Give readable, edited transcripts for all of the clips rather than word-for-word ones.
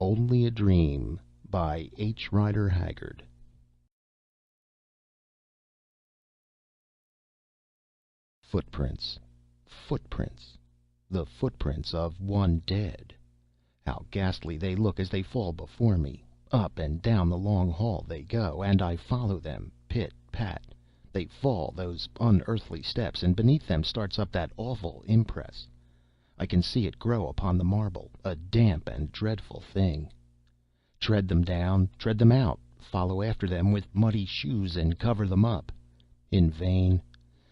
Only a Dream by H. Rider Haggard. Footprints, footprints, the footprints of one dead. How ghastly they look as they fall before me. Up and down the long hall they go, and I follow them, pit pat. They fall, those unearthly steps, and beneath them starts up that awful impress. I can see it grow upon the marble, a damp and dreadful thing. Tread them down, tread them out, follow after them with muddy shoes and cover them up. In vain.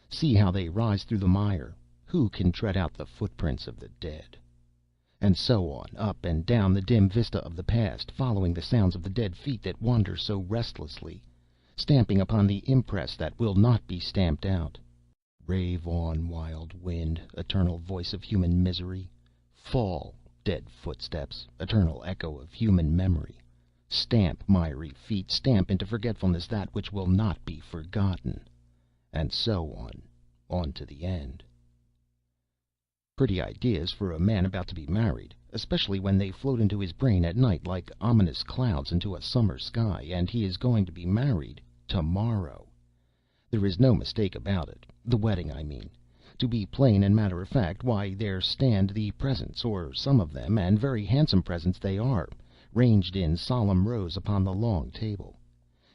See how they rise through the mire. Who can tread out the footprints of the dead? And so on, up and down the dim vista of the past, following the sounds of the dead feet that wander so restlessly, stamping upon the impress that will not be stamped out. Rave on, wild wind, eternal voice of human misery. Fall, dead footsteps, eternal echo of human memory. Stamp, miry feet, stamp into forgetfulness that which will not be forgotten. And so on to the end. Pretty ideas for a man about to be married, especially when they float into his brain at night like ominous clouds into a summer sky, and he is going to be married tomorrow. There is no mistake about it. The wedding, I mean. To be plain and matter of fact, why, there stand the presents, or some of them, and very handsome presents they are, ranged in solemn rows upon the long table.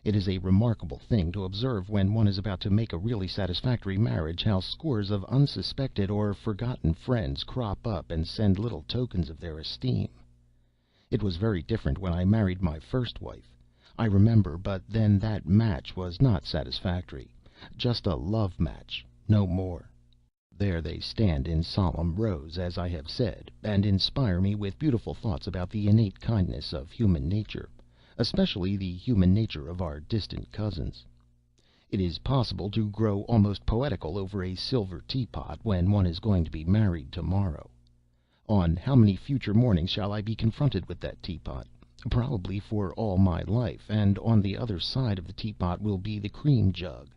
It is a remarkable thing to observe when one is about to make a really satisfactory marriage, how scores of unsuspected or forgotten friends crop up and send little tokens of their esteem. It was very different when I married my first wife, I remember, but then that match was not satisfactory. Just a love match, no more. There they stand in solemn rows, as I have said, and inspire me with beautiful thoughts about the innate kindness of human nature, especially the human nature of our distant cousins. It is possible to grow almost poetical over a silver teapot when one is going to be married tomorrow. On how many future mornings shall I be confronted with that teapot? Probably for all my life, and on the other side of the teapot will be the cream jug,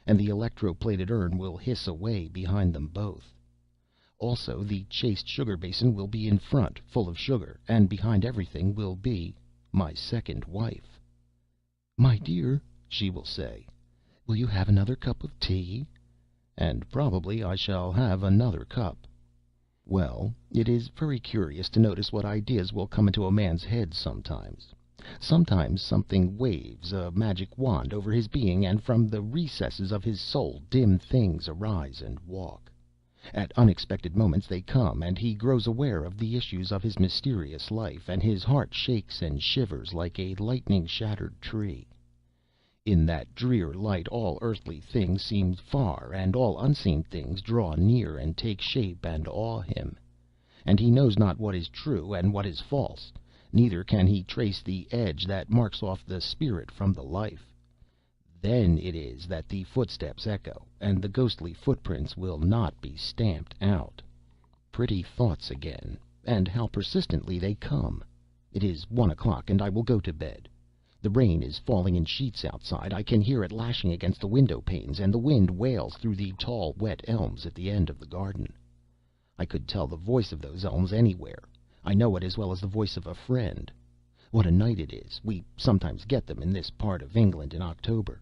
and the electro-plated urn will hiss away behind them both. Also, the chased sugar basin will be in front, full of sugar, and behind everything will be my second wife. "My dear," she will say, "will you have another cup of tea?" And probably I shall have another cup. Well, it is very curious to notice what ideas will come into a man's head sometimes. Sometimes something waves a magic wand over his being, and from the recesses of his soul dim things arise and walk. At unexpected moments they come, and he grows aware of the issues of his mysterious life, and his heart shakes and shivers like a lightning-shattered tree. In that drear light all earthly things seem far, and all unseen things draw near and take shape and awe him. And he knows not what is true and what is false, neither can he trace the edge that marks off the spirit from the life. Then it is that the footsteps echo, and the ghostly footprints will not be stamped out. Pretty thoughts again, and how persistently they come! It is 1 o'clock, and I will go to bed. The rain is falling in sheets outside. I can hear it lashing against the window panes, and the wind wails through the tall, wet elms at the end of the garden. I could tell the voice of those elms anywhere. I know it as well as the voice of a friend. What a night it is! We sometimes get them in this part of England in October.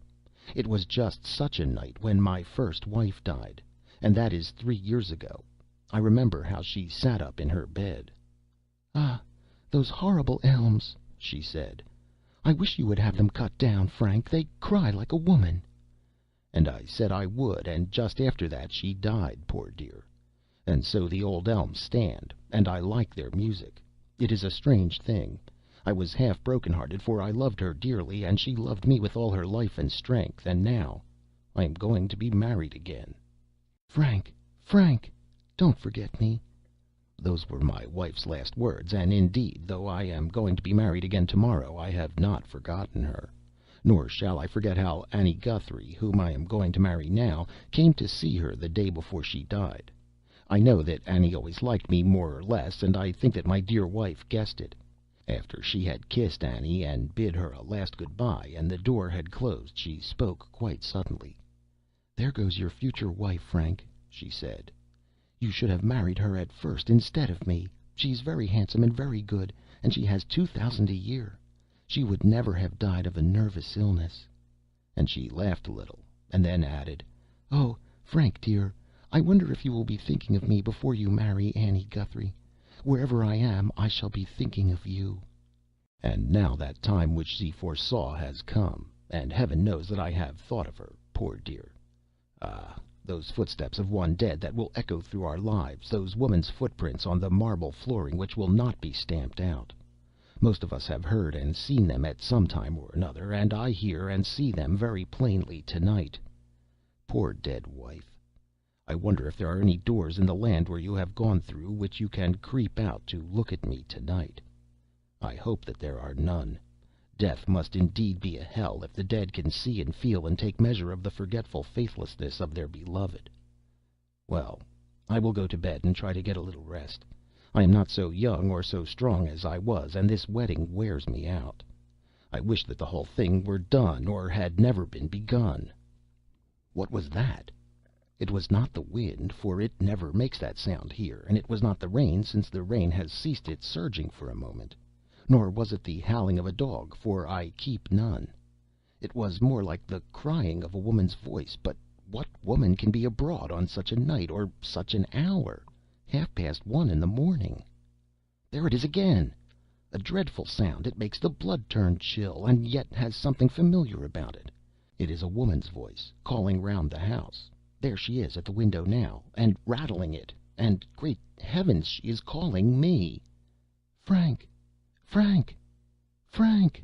It was just such a night when my first wife died, and that is 3 years ago. I remember how she sat up in her bed. "Ah, those horrible elms!" she said. "I wish you would have them cut down, Frank. They cry like a woman." And I said I would, and just after that she died, poor dear. And so the old elms stand, and I like their music. It is a strange thing. I was half broken-hearted, for I loved her dearly, and she loved me with all her life and strength, and now I am going to be married again. "Frank, Frank, don't forget me." Those were my wife's last words, and indeed, though I am going to be married again tomorrow, I have not forgotten her. Nor shall I forget how Annie Guthrie, whom I am going to marry now, came to see her the day before she died. I know that Annie always liked me more or less, and I think that my dear wife guessed it. After she had kissed Annie and bid her a last good-bye, and the door had closed, she spoke quite suddenly. "There goes your future wife, Frank," she said. "You should have married her at first instead of me. She's very handsome and very good, and she has 2,000 a year. She would never have died of a nervous illness." And she laughed a little, and then added, "Oh, Frank dear, I wonder if you will be thinking of me before you marry Annie Guthrie. Wherever I am, I shall be thinking of you." And now that time which she foresaw has come, and heaven knows that I have thought of her, poor dear. Ah, those footsteps of one dead that will echo through our lives, those woman's footprints on the marble flooring which will not be stamped out. Most of us have heard and seen them at some time or another, and I hear and see them very plainly tonight. Poor dead wife! I wonder if there are any doors in the land where you have gone through which you can creep out to look at me tonight. I hope that there are none. Death must indeed be a hell if the dead can see and feel and take measure of the forgetful faithlessness of their beloved. Well, I will go to bed and try to get a little rest. I am not so young or so strong as I was, and this wedding wears me out. I wish that the whole thing were done, or had never been begun. What was that? It was not the wind, for it never makes that sound here, and it was not the rain, since the rain has ceased its surging for a moment. Nor was it the howling of a dog, for I keep none. It was more like the crying of a woman's voice, but what woman can be abroad on such a night, or such an hour? 1:30 in the morning. There it is again! A dreadful sound, it makes the blood turn chill, and yet has something familiar about it. It is a woman's voice, calling round the house. There she is at the window now, and rattling it, and, great heavens, she is calling me! "Frank! Frank! Frank!"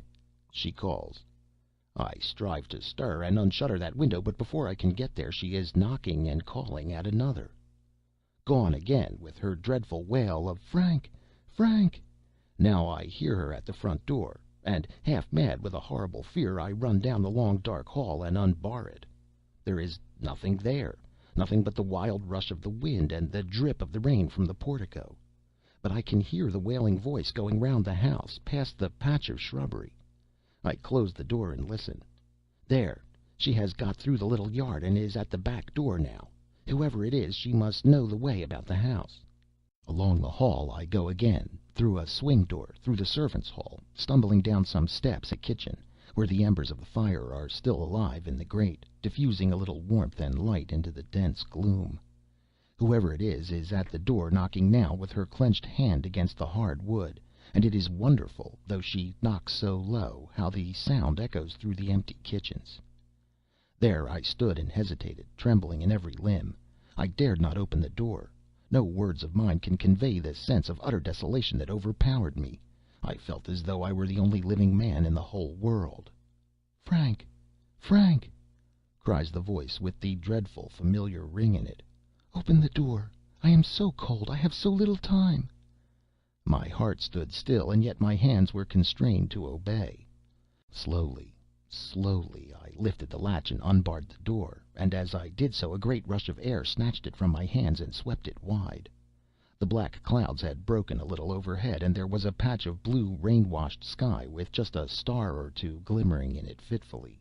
she calls. I strive to stir and unshutter that window, but before I can get there she is knocking and calling at another. Gone again with her dreadful wail of "Frank! Frank!" Now I hear her at the front door, and, half mad with a horrible fear, I run down the long dark hall and unbar it. There is nothing there, nothing but the wild rush of the wind and the drip of the rain from the portico. But I can hear the wailing voice going round the house, past the patch of shrubbery. I close the door and listen. There, she has got through the little yard and is at the back door now. Whoever it is, she must know the way about the house. Along the hall I go again, through a swing door, through the servants' hall, stumbling down some steps, a kitchen, where the embers of the fire are still alive in the grate, diffusing a little warmth and light into the dense gloom. Whoever it is at the door, knocking now with her clenched hand against the hard wood, and it is wonderful, though she knocks so low, how the sound echoes through the empty kitchens. There I stood and hesitated, trembling in every limb. I dared not open the door. No words of mine can convey the sense of utter desolation that overpowered me. I felt as though I were the only living man in the whole world. "Frank! Frank!" cries the voice with the dreadful familiar ring in it. "Open the door! I am so cold! I have so little time!" My heart stood still, and yet my hands were constrained to obey. Slowly, slowly, I lifted the latch and unbarred the door, and as I did so a great rush of air snatched it from my hands and swept it wide. The black clouds had broken a little overhead, and there was a patch of blue rain-washed sky with just a star or two glimmering in it fitfully.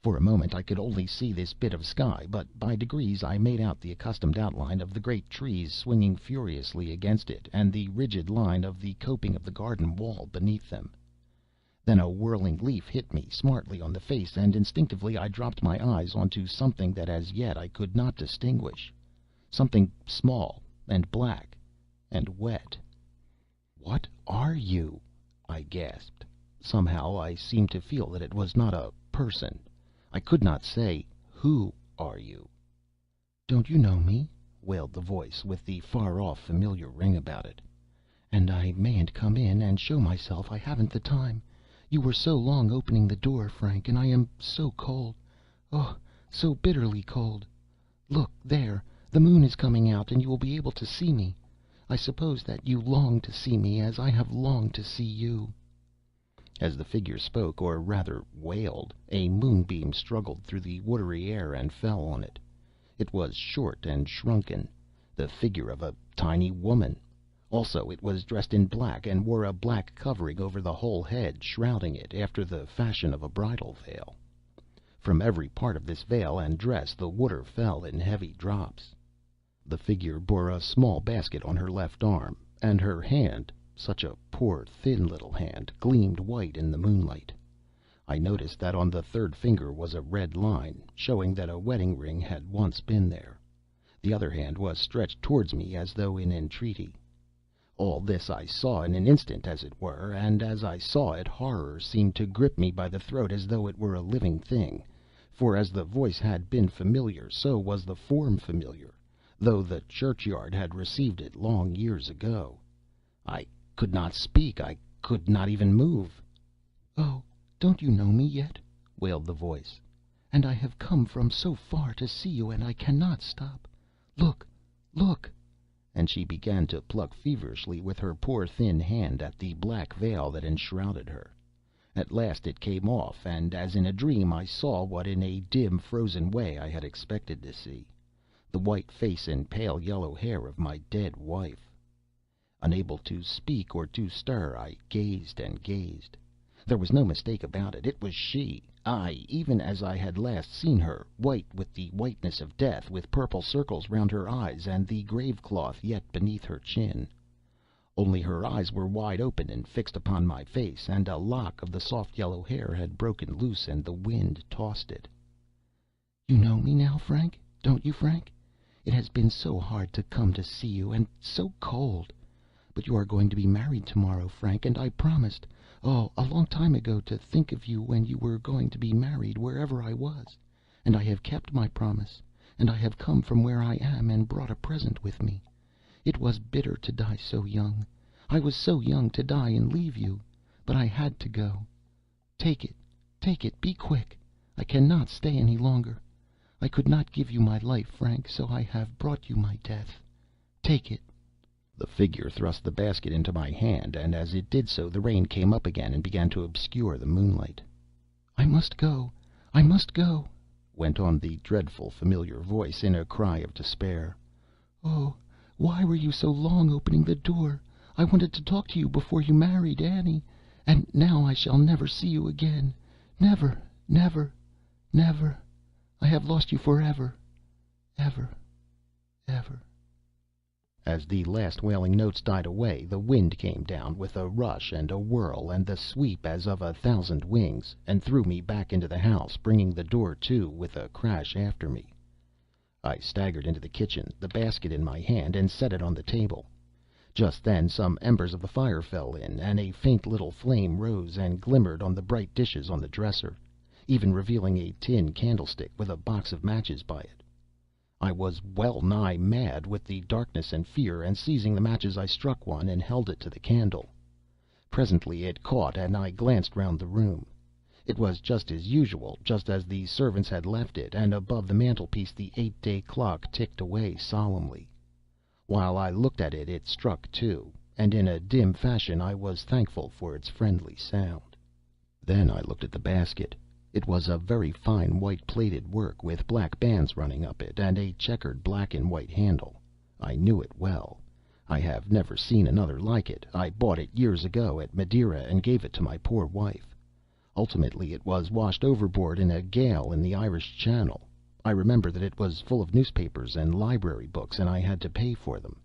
For a moment I could only see this bit of sky, but by degrees I made out the accustomed outline of the great trees swinging furiously against it, and the rigid line of the coping of the garden wall beneath them. Then a whirling leaf hit me smartly on the face, and instinctively I dropped my eyes onto something that as yet I could not distinguish, something small and black and wet. "What are you?" I gasped. Somehow I seemed to feel that it was not a person. I could not say, "Who are you?" "Don't you know me?" wailed the voice, with the far-off familiar ring about it. "And I mayn't come in and show myself. I haven't the time. You were so long opening the door, Frank, and I am so cold. Oh, so bitterly cold. Look there, the moon is coming out, and you will be able to see me. I suppose that you long to see me, as I have longed to see you." As the figure spoke, or rather wailed, a moonbeam struggled through the watery air and fell on it. It was short and shrunken, the figure of a tiny woman. Also it was dressed in black, and wore a black covering over the whole head, shrouding it, after the fashion of a bridal veil. From every part of this veil and dress the water fell in heavy drops. The figure bore a small basket on her left arm, and her hand, such a poor, thin little hand, gleamed white in the moonlight. I noticed that on the third finger was a red line, showing that a wedding ring had once been there. The other hand was stretched towards me as though in entreaty. All this I saw in an instant, as it were, and as I saw it horror seemed to grip me by the throat as though it were a living thing, for as the voice had been familiar, so was the form familiar, though the churchyard had received it long years ago. I could not speak, I could not even move. "Oh, don't you know me yet?" wailed the voice. "And I have come from so far to see you, and I cannot stop. Look, look!" And she began to pluck feverishly with her poor thin hand at the black veil that enshrouded her. At last it came off, and as in a dream I saw what in a dim, frozen way I had expected to see: the white face and pale yellow hair of my dead wife. Unable to speak or to stir, I gazed and gazed. There was no mistake about it. It was she, aye, even as I had last seen her, white with the whiteness of death, with purple circles round her eyes, and the grave cloth yet beneath her chin. Only her eyes were wide open and fixed upon my face, and a lock of the soft yellow hair had broken loose, and the wind tossed it. "You know me now, Frank, don't you, Frank? It has been so hard to come to see you, and so cold. But you are going to be married tomorrow, Frank, and I promised, oh, a long time ago, to think of you when you were going to be married, wherever I was. And I have kept my promise, and I have come from where I am and brought a present with me. It was bitter to die so young. I was so young to die and leave you, but I had to go. Take it, be quick. I cannot stay any longer. I could not give you my life, Frank, so I have brought you my death. Take it." The figure thrust the basket into my hand, and as it did so the rain came up again and began to obscure the moonlight. "I must go, I must go," went on the dreadful familiar voice in a cry of despair. "Oh, why were you so long opening the door? I wanted to talk to you before you married Annie. And now I shall never see you again. Never, never, never. I have lost you forever, ever, ever." As the last wailing notes died away, the wind came down with a rush and a whirl and the sweep as of 1,000 wings, and threw me back into the house, bringing the door to with a crash after me. I staggered into the kitchen, the basket in my hand, and set it on the table. Just then some embers of the fire fell in, and a faint little flame rose and glimmered on the bright dishes on the dresser, even revealing a tin candlestick with a box of matches by it. I was well nigh mad with the darkness and fear, and seizing the matches I struck one and held it to the candle. Presently it caught, and I glanced round the room. It was just as usual, just as the servants had left it, and above the mantelpiece the 8-day clock ticked away solemnly. While I looked at it, it struck 2, and in a dim fashion I was thankful for its friendly sound. Then I looked at the basket. It was a very fine white plated work, with black bands running up it, and a checkered black and white handle. I knew it well. I have never seen another like it. I bought it years ago at Madeira, and gave it to my poor wife. Ultimately it was washed overboard in a gale in the Irish Channel. I remember that it was full of newspapers and library books, and I had to pay for them.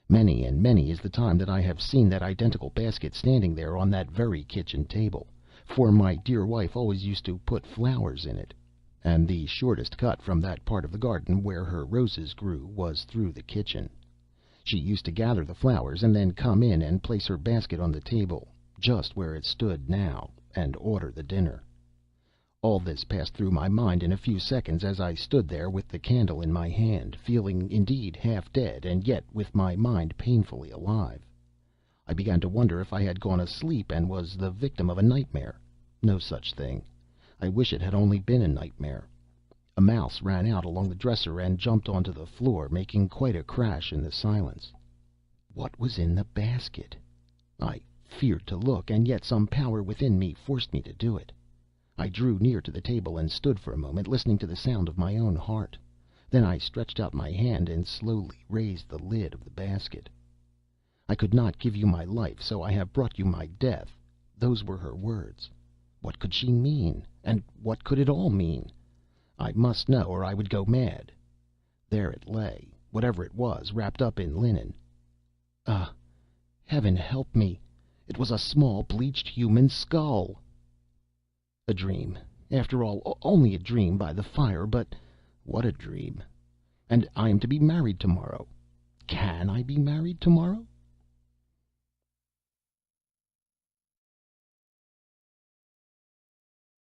Many and many is the time that I have seen that identical basket standing there on that very kitchen table, for my dear wife always used to put flowers in it, and the shortest cut from that part of the garden where her roses grew was through the kitchen. She used to gather the flowers, and then come in and place her basket on the table, just where it stood now, and order the dinner. All this passed through my mind in a few seconds, as I stood there with the candle in my hand, feeling indeed half dead, and yet with my mind painfully alive. I began to wonder if I had gone asleep and was the victim of a nightmare. No such thing. I wish it had only been a nightmare. A mouse ran out along the dresser and jumped onto the floor, making quite a crash in the silence. What was in the basket? I feared to look, and yet some power within me forced me to do it. I drew near to the table and stood for a moment, listening to the sound of my own heart. Then I stretched out my hand and slowly raised the lid of the basket. "I could not give you my life, so I have brought you my death." Those were her words. What could she mean? And what could it all mean? I must know, or I would go mad. There it lay, whatever it was, wrapped up in linen. Ah, Heaven help me! It was a small, bleached human skull! A dream, after all, only a dream by the fire, but what a dream! And I am to be married tomorrow. Can I be married tomorrow?